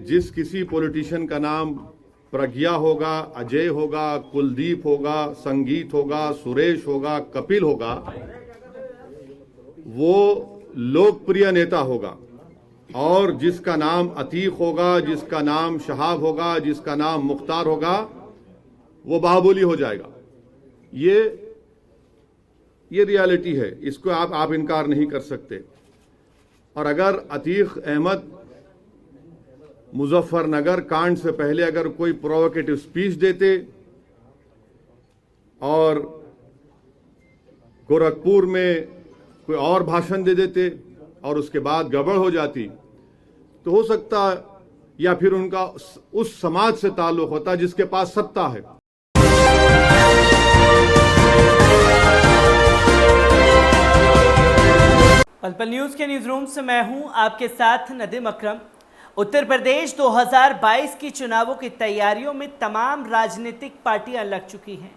जिस किसी पॉलिटिशियन का नाम प्रज्ञा होगा, अजय होगा, कुलदीप होगा, संगीत होगा, सुरेश होगा, कपिल होगा, वो लोकप्रिय नेता होगा। और जिसका नाम अतीक होगा, जिसका नाम शहाब होगा, जिसका नाम मुख्तार होगा, वो बाहुबली हो जाएगा। ये रियलिटी है, इसको आप इनकार नहीं कर सकते। और अगर अतीक अहमद मुजफ्फरनगर कांड से पहले अगर कोई प्रोवोकेटिव स्पीच देते और गोरखपुर में कोई और भाषण दे देते और उसके बाद गड़बड़ हो जाती, तो हो सकता या फिर उनका उस समाज से ताल्लुक होता जिसके पास सत्ता है। पल न्यूज के न्यूज रूम से मैं हूं आपके साथ नदीम अकरम। उत्तर प्रदेश 2022 की चुनावों की तैयारियों में तमाम राजनीतिक पार्टियां लग चुकी हैं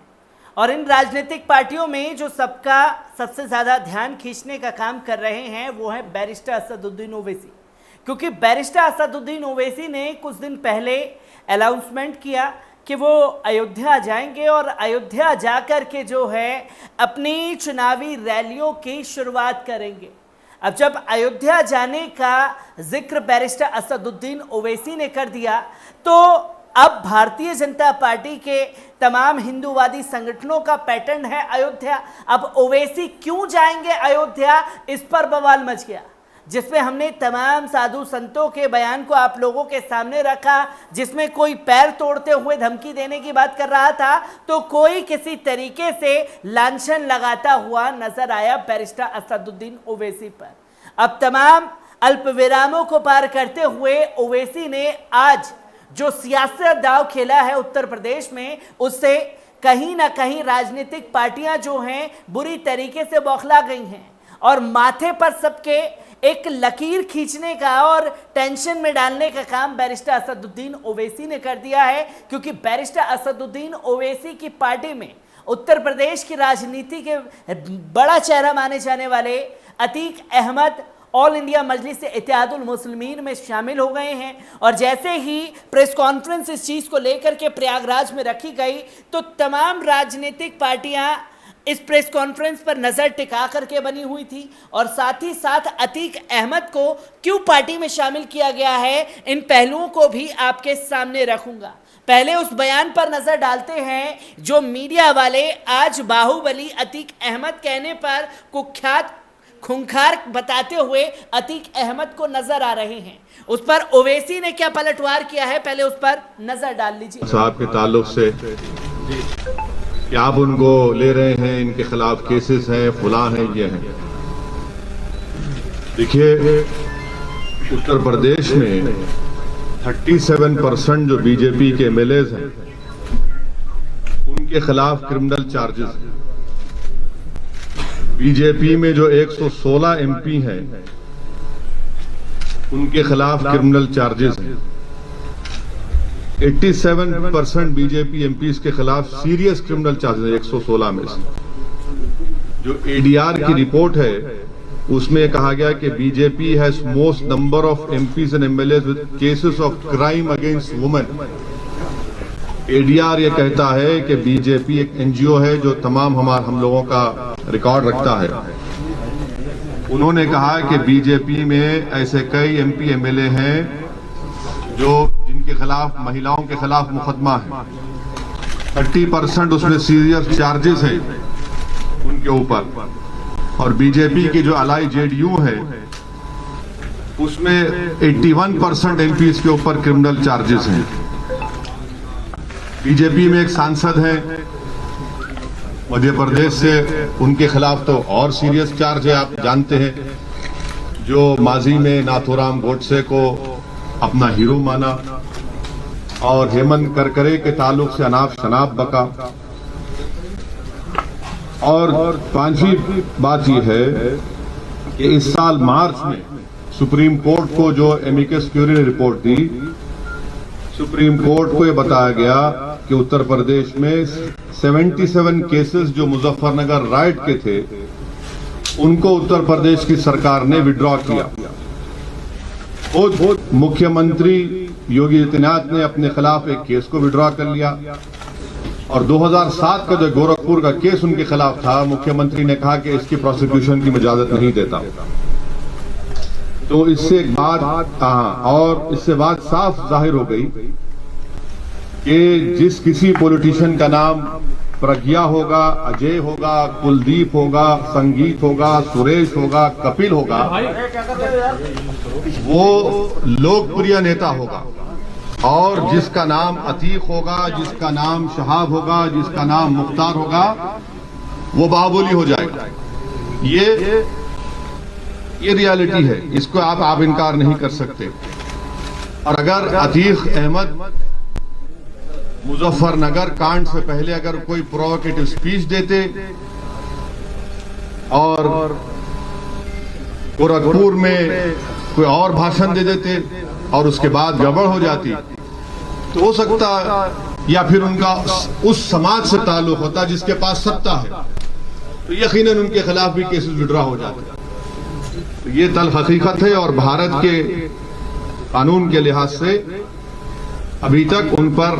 और इन राजनीतिक पार्टियों में जो सबका सबसे ज़्यादा ध्यान खींचने का काम कर रहे हैं वो है बैरिस्टर असदुद्दीन ओवैसी। क्योंकि बैरिस्टर असदुद्दीन ओवैसी ने कुछ दिन पहले अनाउंसमेंट किया कि वो अयोध्या जाएंगे और अयोध्या जाकर के जो है अपनी चुनावी रैलियों की शुरुआत करेंगे। अब जब अयोध्या जाने का जिक्र बैरिस्टर असदुद्दीन ओवैसी ने कर दिया तो अब भारतीय जनता पार्टी के तमाम हिंदूवादी संगठनों का पैटर्न है अयोध्या। अब ओवैसी क्यों जाएंगे अयोध्या, इस पर बवाल मच गया, जिसमें हमने तमाम साधु संतों के बयान को आप लोगों के सामने रखा, जिसमें कोई पैर तोड़ते हुए धमकी देने की बात कर रहा था तो कोई किसी तरीके से लांछन लगाता हुआ नजर आया बैरिस्टर असदुद्दीन ओवैसी पर। अब तमाम अल्पविरामों को पार करते हुए ओवैसी ने आज जो सियासत दांव खेला है उत्तर प्रदेश में, उससे कहीं ना कहीं राजनीतिक पार्टियां जो हैं बुरी तरीके से बौखला गई हैं और माथे पर सबके एक लकीर खींचने का और टेंशन में डालने का काम बैरिस्टर असदुद्दीन ओवैसी ने कर दिया है। क्योंकि बैरिस्टर असदुद्दीन ओवैसी की पार्टी में उत्तर प्रदेश की राजनीति के बड़ा चेहरा माने जाने वाले अतीक अहमद ऑल इंडिया मजलिस इत्तेहादुल मुस्लिमीन में शामिल हो गए हैं। और जैसे ही प्रेस कॉन्फ्रेंस इस चीज़ को लेकर के प्रयागराज में रखी गई तो तमाम राजनीतिक पार्टियां इस प्रेस कॉन्फ्रेंस पर नज़र टिका करके बनी हुई थी। और साथ ही साथ अतीक अहमद को क्यों पार्टी में शामिल किया गया है, इन पहलुओं को भी आपके सामने रखूंगा। पहले उस बयान पर नज़र डालते हैं जो मीडिया वाले आज बाहुबली अतीक अहमद कहने पर कुख्यात खूंखार बताते हुए अतीक अहमद को नजर आ रहे हैं। उस पर ओवैसी ने क्या पलटवार किया है, पहले उस पर नजर डाल लीजिए। साहब के ताल्लुक से कि आप उनको ले रहे हैं, इनके खिलाफ केसेस हैं, फुला हैं, ये हैं। देखिए, उत्तर प्रदेश में 37% जो बीजेपी के एमएलएज हैं उनके खिलाफ क्रिमिनल चार्जेस हैं। बीजेपी में जो 116 एमपी हैं उनके खिलाफ क्रिमिनल चार्जेस हैं। 87% बीजेपी एमपीज के खिलाफ सीरियस क्रिमिनल चार्जेस हैं 116 में से। जो एडीआर की रिपोर्ट है उसमें कहा गया कि BJP has most number of MPs and MLAs with cases of crime against women. ADR ये कहता है कि बीजेपी एक एनजीओ है जो तमाम हम लोगों का रिकॉर्ड रखता है। उन्होंने कहा कि बीजेपी में ऐसे कई एमपी एमएलए हैं जो जिनके खिलाफ महिलाओं के खिलाफ मुकदमा है। 30% उसमें सीरियस चार्जेस है उनके ऊपर। और बीजेपी की जो अलाई जेडीयू है उसमें 81% एमपीज के ऊपर क्रिमिनल चार्जेस हैं। बीजेपी में एक सांसद हैं मध्य प्रदेश से, उनके खिलाफ तो और सीरियस चार्ज है, आप जानते हैं, जो माजी में नाथूराम गोडसे को अपना हीरो माना और हेमंत करकरे के ताल्लुक से अनाप शनाप बका। और पांचवी बात यह है कि इस साल मार्च में सुप्रीम कोर्ट को जो एमिकस क्यूरी ने रिपोर्ट दी, सुप्रीम कोर्ट को यह बताया गया कि उत्तर प्रदेश में 77 केसेस जो मुजफ्फरनगर राइट के थे उनको उत्तर प्रदेश की सरकार ने विड्रॉ किया। खुद मुख्यमंत्री योगी आदित्यनाथ ने अपने खिलाफ एक केस को विड्रॉ कर लिया और 2007 का जो गोरखपुर का केस उनके खिलाफ था, मुख्यमंत्री ने कहा कि इसकी प्रोसिक्यूशन की इजाजत नहीं देता। तो इससे बात साफ जाहिर हो गई कि जिस किसी पॉलिटिशियन का नाम प्रज्ञा होगा, अजय होगा, कुलदीप होगा, संगीत होगा, सुरेश होगा, कपिल होगा, वो लोकप्रिय नेता होगा। और जिसका नाम अतीक होगा, जिसका नाम शहाब होगा, जिसका नाम मुख्तार होगा, वो बाहुबली हो जाएगा। ये रियलिटी है, इसको आप इनकार नहीं कर सकते। और अगर अतीक अहमद मुजफ्फरनगर कांड से पहले अगर कोई प्रोवोकेटिव स्पीच देते और गोरखपुर में कोई और भाषण दे देते और उसके बाद गड़बड़ हो जाती, तो हो सकता या फिर उनका उस समाज से ताल्लुक होता जिसके पास सत्ता है, तो यकीनन उनके खिलाफ भी केसेस विड्रॉ हो जाते। तो ये तल्ख हकीकत है और भारत के कानून के लिहाज से अभी तक उन पर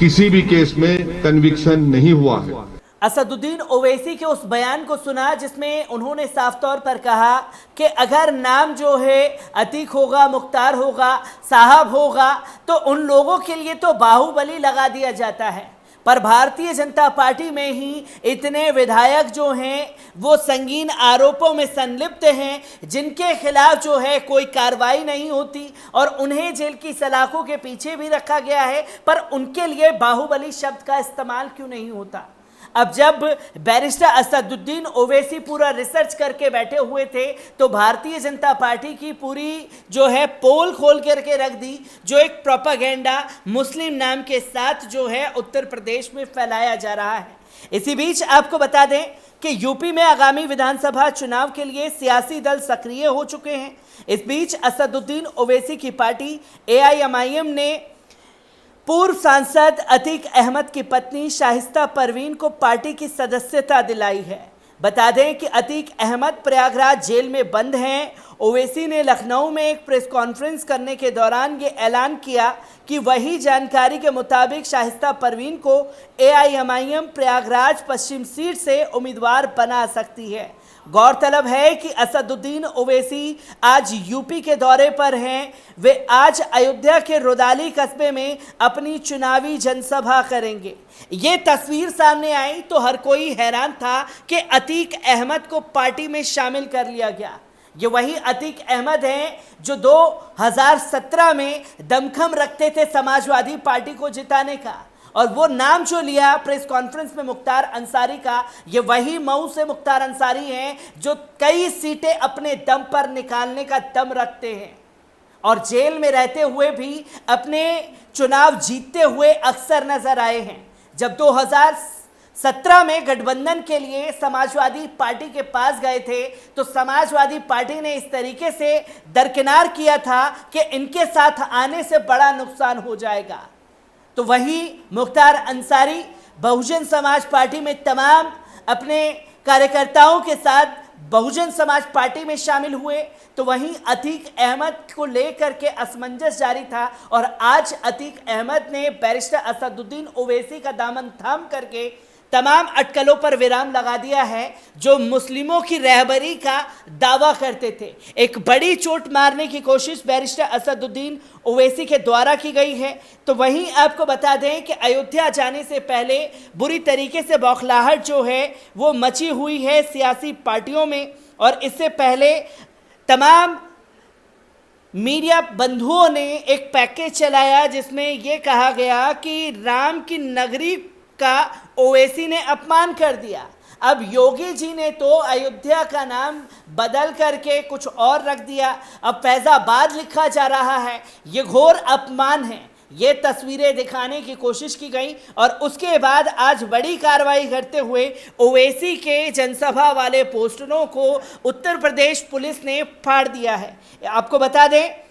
किसी भी केस में कन्विक्शन नहीं हुआ है। असदुद्दीन ओवैसी के उस बयान को सुना जिसमें उन्होंने साफ तौर पर कहा कि अगर नाम जो है अतीक होगा, मुख्तार होगा, साहब होगा, तो उन लोगों के लिए तो बाहुबली लगा दिया जाता है। पर भारतीय जनता पार्टी में ही इतने विधायक जो हैं वो संगीन आरोपों में संलिप्त हैं, जिनके खिलाफ जो है कोई कार्रवाई नहीं होती और उन्हें जेल की सलाखों के पीछे भी रखा गया है, पर उनके लिए बाहुबली शब्द का इस्तेमाल क्यों नहीं होता। अब जब बैरिस्टर असदुद्दीन ओवैसी पूरा रिसर्च करके बैठे हुए थे तो भारतीय जनता पार्टी की पूरी जो है पोल खोल करके रख दी, जो एक प्रोपागेंडा मुस्लिम नाम के साथ जो है उत्तर प्रदेश में फैलाया जा रहा है। इसी बीच आपको बता दें कि यूपी में आगामी विधानसभा चुनाव के लिए सियासी दल सक्रिय हो चुके हैं। इस बीच असदुद्दीन ओवैसी की पार्टी AIMIM ने पूर्व सांसद अतीक अहमद की पत्नी शाहिस्ता परवीन को पार्टी की सदस्यता दिलाई है। बता दें कि अतीक अहमद प्रयागराज जेल में बंद हैं। ओवैसी ने लखनऊ में एक प्रेस कॉन्फ्रेंस करने के दौरान ये ऐलान किया कि वही जानकारी के मुताबिक शाहिस्ता परवीन को AIMIM प्रयागराज पश्चिम सीट से उम्मीदवार बना सकती है। गौरतलब है कि असदुद्दीन ओवैसी आज यूपी के दौरे पर हैं। वे आज अयोध्या के रुदाली कस्बे में अपनी चुनावी जनसभा करेंगे। ये तस्वीर सामने आई तो हर कोई हैरान था कि अतीक अहमद को पार्टी में शामिल कर लिया गया। ये वही अतीक अहमद हैं जो 2017 में दमखम रखते थे समाजवादी पार्टी को जिताने का, और वो नाम जो लिया प्रेस कॉन्फ्रेंस में मुख्तार अंसारी का, ये वही मऊ से मुख्तार अंसारी हैं जो कई सीटें अपने दम पर निकालने का दम रखते हैं और जेल में रहते हुए भी अपने चुनाव जीतते हुए अक्सर नजर आए हैं। जब 2017 में गठबंधन के लिए समाजवादी पार्टी के पास गए थे तो समाजवादी पार्टी ने इस तरीके से दरकिनार किया था कि इनके साथ आने से बड़ा नुकसान हो जाएगा। तो वही मुख्तार अंसारी बहुजन समाज पार्टी में तमाम अपने कार्यकर्ताओं के साथ बहुजन समाज पार्टी में शामिल हुए, तो वहीं अतीक अहमद को लेकर के असमंजस जारी था और आज अतीक अहमद ने बैरिस्टर असदुद्दीन ओवैसी का दामन थाम करके तमाम अटकलों पर विराम लगा दिया है जो मुस्लिमों की रहबरी का दावा करते थे। एक बड़ी चोट मारने की कोशिश बैरिस्टर असदुद्दीन ओवैसी के द्वारा की गई है। तो वहीं आपको बता दें कि अयोध्या जाने से पहले बुरी तरीके से बौखलाहट जो है वो मची हुई है सियासी पार्टियों में, और इससे पहले तमाम मीडिया बंधुओं ने एक पैकेज चलाया जिसमें यह कहा गया कि राम की नगरी का ओवैसी ने अपमान कर दिया। अब योगी जी ने तो अयोध्या का नाम बदल करके कुछ और रख दिया, अब फैजाबाद लिखा जा रहा है। ये घोर अपमान है। ये तस्वीरें दिखाने की कोशिश की गई और उसके बाद आज बड़ी कार्रवाई करते हुए ओवैसी के जनसभा वाले पोस्टरों को उत्तर प्रदेश पुलिस ने फाड़ दिया है। आपको बता दें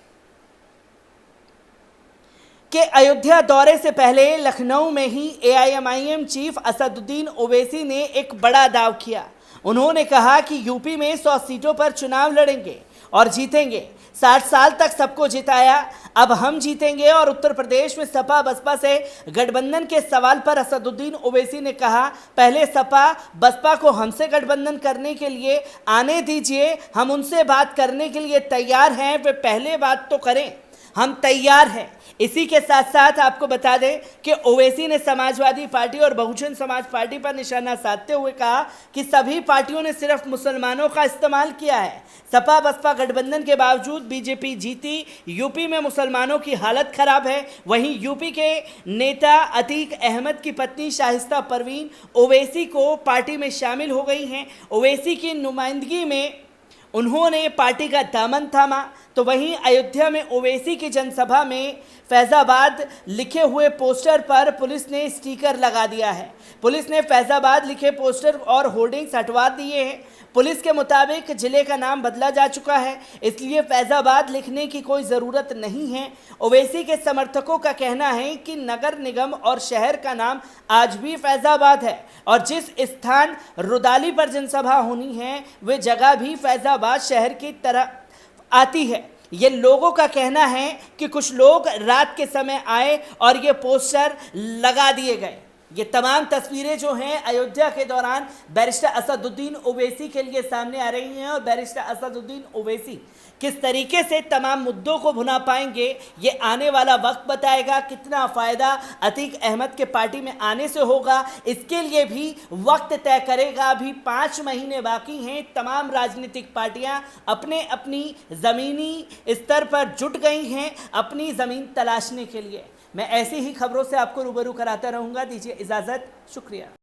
कि अयोध्या दौरे से पहले लखनऊ में ही AIMIM चीफ असदुद्दीन ओवैसी ने एक बड़ा दाव किया। उन्होंने कहा कि यूपी में 100 सीटों पर चुनाव लड़ेंगे और जीतेंगे। 60 साल तक सबको जिताया, अब हम जीतेंगे। और उत्तर प्रदेश में सपा बसपा से गठबंधन के सवाल पर असदुद्दीन ओवैसी ने कहा, पहले सपा बसपा को हमसे गठबंधन करने के लिए आने दीजिए, हम उनसे बात करने के लिए तैयार हैं, वे पहले बात तो करें, हम तैयार हैं। इसी के साथ साथ आपको बता दें कि ओवैसी ने समाजवादी पार्टी और बहुजन समाज पार्टी पर निशाना साधते हुए कहा कि सभी पार्टियों ने सिर्फ मुसलमानों का इस्तेमाल किया है। सपा बसपा गठबंधन के बावजूद बीजेपी जीती। यूपी में मुसलमानों की हालत खराब है। वहीं यूपी के नेता अतीक अहमद की पत्नी शाइस्ता परवीन ओवैसी को पार्टी में शामिल हो गई हैं। ओवैसी की नुमाइंदगी में उन्होंने पार्टी का दामन थामा। तो वहीं अयोध्या में ओवैसी की जनसभा में फैजाबाद लिखे हुए पोस्टर पर पुलिस ने स्टिकर लगा दिया है। पुलिस ने फैजाबाद लिखे पोस्टर और होर्डिंग्स हटवा दिए हैं। पुलिस के मुताबिक जिले का नाम बदला जा चुका है, इसलिए फैजाबाद लिखने की कोई ज़रूरत नहीं है। ओवैसी के समर्थकों का कहना है कि नगर निगम और शहर का नाम आज भी फैजाबाद है और जिस स्थान रुदाली पर जनसभा होनी है वे जगह भी फैजाबाद शहर की तरह आती है। ये लोगों का कहना है कि कुछ लोग रात के समय आए और ये पोस्टर लगा दिए गए। ये तमाम तस्वीरें जो हैं अयोध्या के दौरान बैरिस्टर असदुद्दीन ओवैसी के लिए सामने आ रही हैं और बैरिस्टर असदुद्दीन ओवैसी किस तरीके से तमाम मुद्दों को भुना पाएंगे ये आने वाला वक्त बताएगा। कितना फ़ायदा अतीक अहमद के पार्टी में आने से होगा इसके लिए भी वक्त तय करेगा। अभी 5 महीने बाकी हैं। तमाम राजनीतिक पार्टियां अपने अपनी ज़मीनी स्तर पर जुट गई हैं अपनी ज़मीन तलाशने के लिए। मैं ऐसी ही खबरों से आपको रूबरू कराता रहूँगा। दीजिए इजाज़त, शुक्रिया।